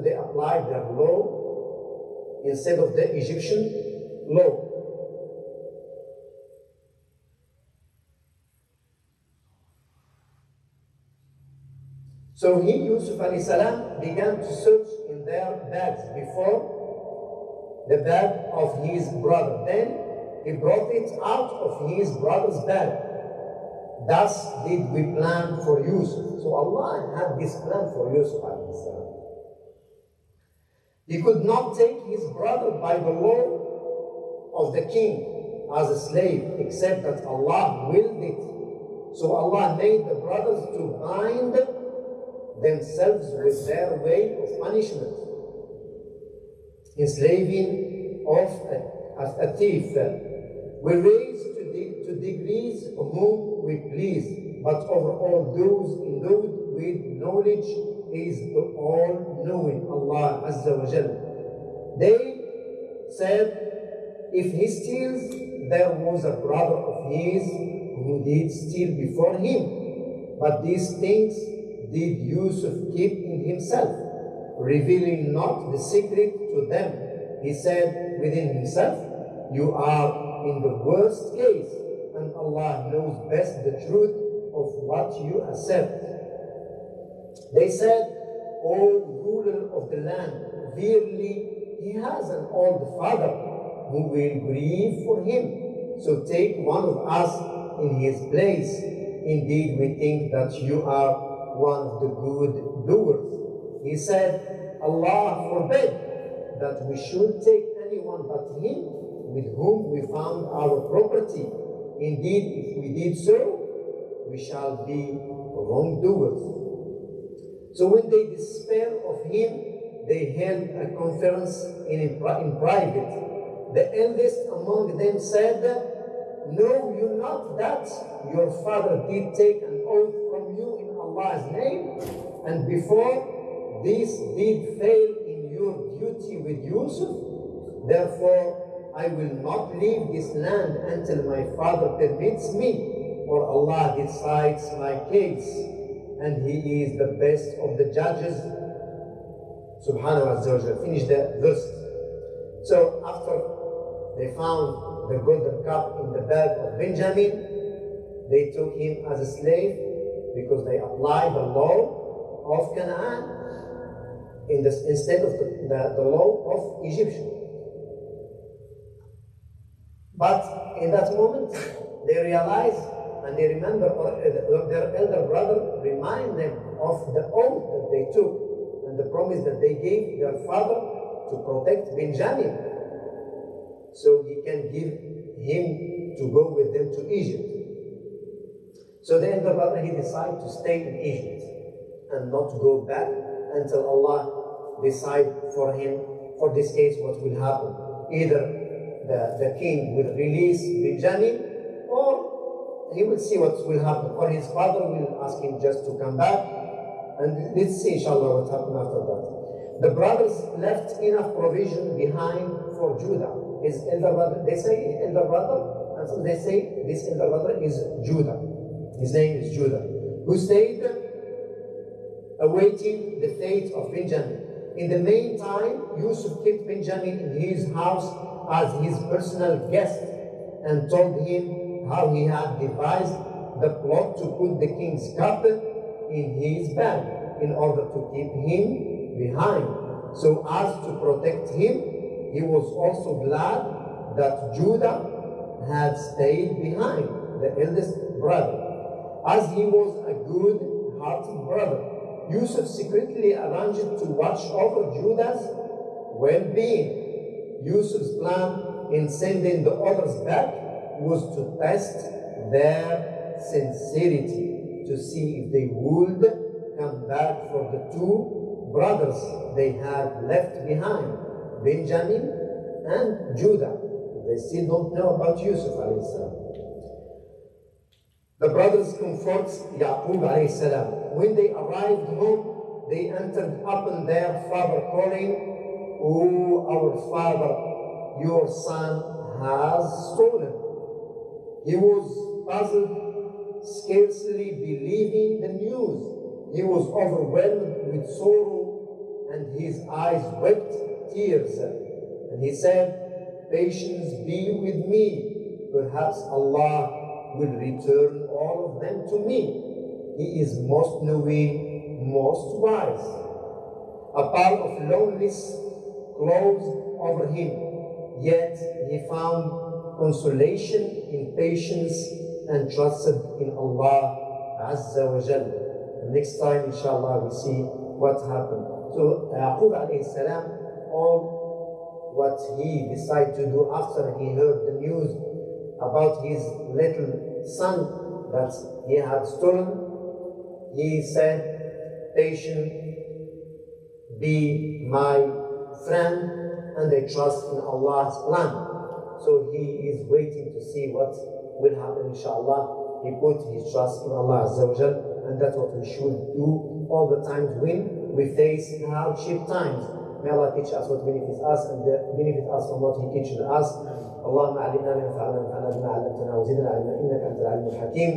they applied their law instead of the Egyptian law. So he, Yusuf alayhi salam, began to search in their bags before the bag of his brother. Then he brought it out of his brother's bag. Thus did we plan for Yusuf. So Allah had this plan for Yusuf alayhi salam. He could not take his brother by the law of the king as a slave, except that Allah willed it. So Allah made the brothers to bind themselves with their way of punishment. Enslaving of a thief. We raise to degrees whom we please, but over all those endowed with knowledge is the all-knowing Allah Azza wa Jal. They said, if he steals, there was a brother of his who did steal before him. But these things did Yusuf keep in himself, revealing not the secret to them. He said within himself, you are in the worst case, and Allah knows best the truth of what you accept. They said, O ruler of the land, verily he has an old father who will grieve for him. So take one of us in his place. Indeed, we think that you are one of the good doers. He said, Allah forbid that we should take anyone but him with whom we found our property. Indeed, if we did so, we shall be wrongdoers. So when they despair of him, they held a conference in private. The eldest among them said, know you not that your father did take an oath from you in Allah's name, and before this did fail in your duty with Yusuf? Therefore, I will not leave this land until my father permits me, or Allah decides my case, and he is the best of the judges. Subhanahu wa ta'ala. Finish the verse. So after they found the golden cup in the bag of Benjamin, they took him as a slave because they applied the law of Canaan instead of the law of Egyptian. But in that moment, they realized and they remember, their elder brother remind them of the oath that they took and the promise that they gave their father to protect Benjamin, so he can give him to go with them to Egypt. So the elder brother, he decided to stay in Egypt and not go back until Allah decide for him, for this case, what will happen. Either the king will release Benjamin, or he will see what will happen, or his father will ask him just to come back. And let's see, inshallah, what happened after that. The brothers left enough provision behind for Judah. His elder brother, they say elder brother, and so they say this elder brother is Judah. His name is Judah, who stayed awaiting the fate of Benjamin. In the meantime, Yusuf kept Benjamin in his house as his personal guest and told him how he had devised the plot to put the king's cup in his bag in order to keep him behind. So as to protect him, he was also glad that Judah had stayed behind, the eldest brother, as he was a good-hearted brother. Yusuf secretly arranged to watch over Judah's well-being. Yusuf's plan in sending the others back was to test their sincerity, to see if they would come back for the two brothers they had left behind, Benjamin and Judah. They still don't know about Yusuf alayhi salam. The brothers comfort Yaqub alayhi salam. When they arrived home, they entered upon their father calling, "O our father, your son has stolen." He was puzzled, scarcely believing the news. He was overwhelmed with sorrow and his eyes wept tears. And he said, patience be with me. Perhaps Allah will return all of them to me. He is most knowing, most wise. A pall of loneliness closed over him, yet he found consolation in patience and trusted in Allah Azza wa Jal. Next time, inshallah, we see what happened. So, Yaqub alayhi salam, all what he decided to do after he heard the news about his little son that he had stolen, he said, patient, be my friend, and I trust in Allah's plan. So he is waiting to see what will happen, inshallah. He put his trust in Allah Azza wa Jal, and that's what we should do all the times when we face hardship times. May Allah teach us what benefits us and benefit us from what He teaches us. اللهم علمنا ما ينفعنا وانفعنا بما علمتنا وزدنا علما انك انت العليم الحكيم.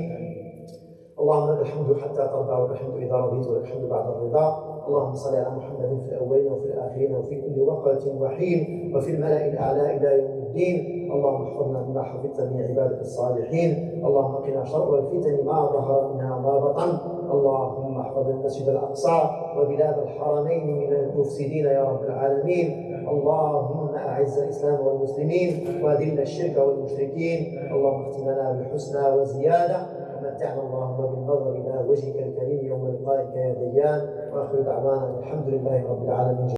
اللهم لك الحمد حتى ترضى ولك الحمد اذا رضيت ولك الحمد بعد الرضا. اللهم صل على محمد في الاولين وفي الاخرين وفي كل وقت وحين وفي الملأ الاعلى الى يوم الدين. اللهم احفظنا بما حفظت من عبادك الصالحين. اللهم قنا شر الفتن ما ظهر منها وما بطن. اللهم احفظ المسجد الاقصى وبلاد الحرمين من المفسدين يا رب العالمين. اللهم اعز الاسلام والمسلمين واذل الشرك والمشركين. اللهم اختم لنا بالحسنى وزياده ومتعنا اللهم بالنظر الى وجهك الكريم يوم لقائك يا ديان. واخر دعوانا الحمد لله رب العالمين.